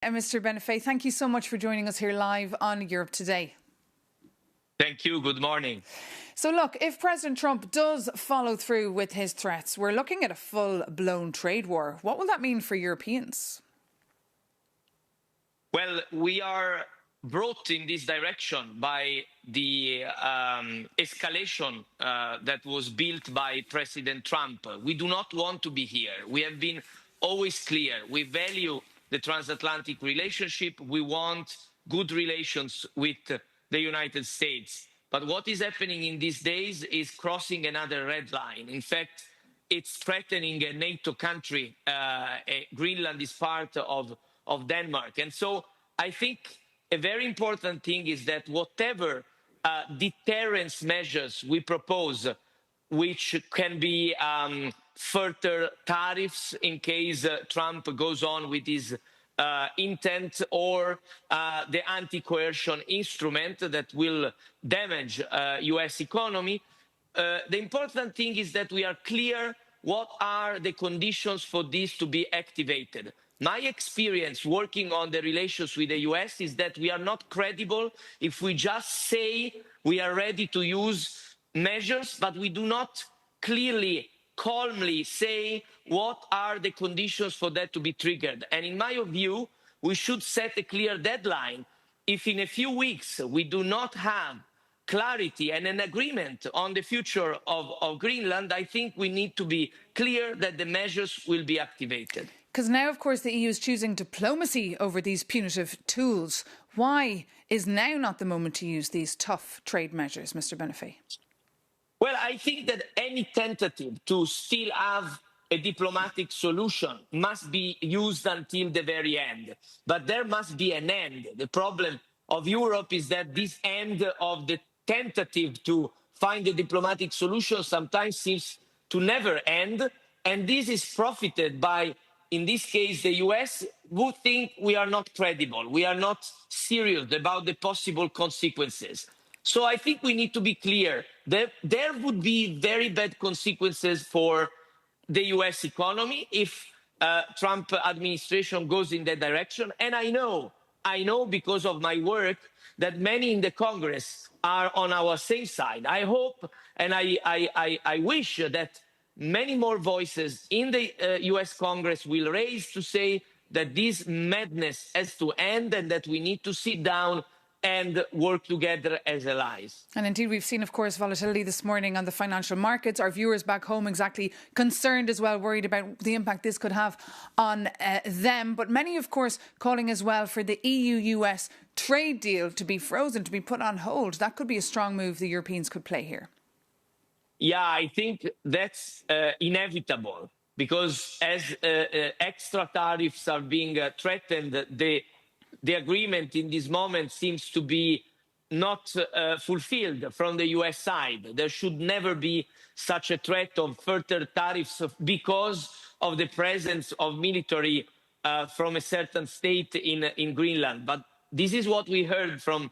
Mr. Benifei, thank you so much for joining us here live on Europe Today. Thank you. Good morning. So look, if President Trump does follow through with his threats, we're looking at a full-blown trade war. What will that mean for Europeans? Well, we are brought in this direction by the escalation that was built by President Trump. We do not want to be here. We have been always clear. We value the transatlantic relationship. We want good relations with the United States. But what is happening in these days is crossing another red line. In fact, it's threatening a NATO country. Greenland is part of Denmark. And so I think a very important thing is that whatever deterrence measures we propose, which can be further tariffs in case Trump goes on with his intent, or the anti-coercion instrument that will damage US economy, the important thing is that we are clear what are the conditions for this to be activated. My experience working on the relations with the US is that we are not credible if we just say we are ready to use measures, but we do not clearly, calmly say what are the conditions for that to be triggered. And in my view, we should set a clear deadline. If in a few weeks we do not have clarity and an agreement on the future of Greenland, I think we need to be clear that the measures will be activated. Because now, of course, the EU is choosing diplomacy over these punitive tools. Why is now not the moment to use these tough trade measures, Mr. Benifei? Well, I think that any tentative to still have a diplomatic solution must be used until the very end. But there must be an end. The problem of Europe is that this end of the tentative to find a diplomatic solution sometimes seems to never end. And this is profited by, in this case, the US, who think we are not credible. We are not serious about the possible consequences. So I think we need to be clear that there would be very bad consequences for the US economy if Trump administration goes in that direction. And I know because of my work that many in the Congress are on our same side. I hope and I wish that many more voices in the US Congress will raise to say that this madness has to end and that we need to sit down and work together as allies. And indeed, we've seen, of course, volatility this morning on the financial markets. Our viewers back home exactly concerned as well, worried about the impact this could have on them. But many, of course, calling as well for the EU-US trade deal to be frozen, to be put on hold. That could be a strong move the Europeans could play here. Yeah, I think that's inevitable because as extra tariffs are being threatened, the agreement in this moment seems to be not fulfilled from the US side. There should never be such a threat of further tariffs because of the presence of military from a certain state in Greenland. But this is what we heard from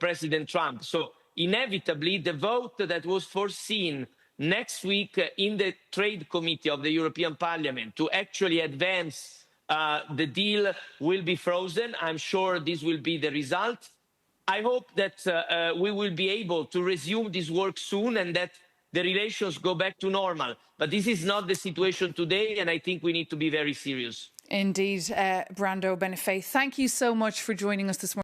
President Trump. So inevitably, the vote that was foreseen next week in the Trade Committee of the European Parliament to actually advance the deal will be frozen. I'm sure this will be the result. I hope that we will be able to resume this work soon and that the relations go back to normal. But this is not the situation today, and I think we need to be very serious. Indeed, Brando Benifei, thank you so much for joining us this morning.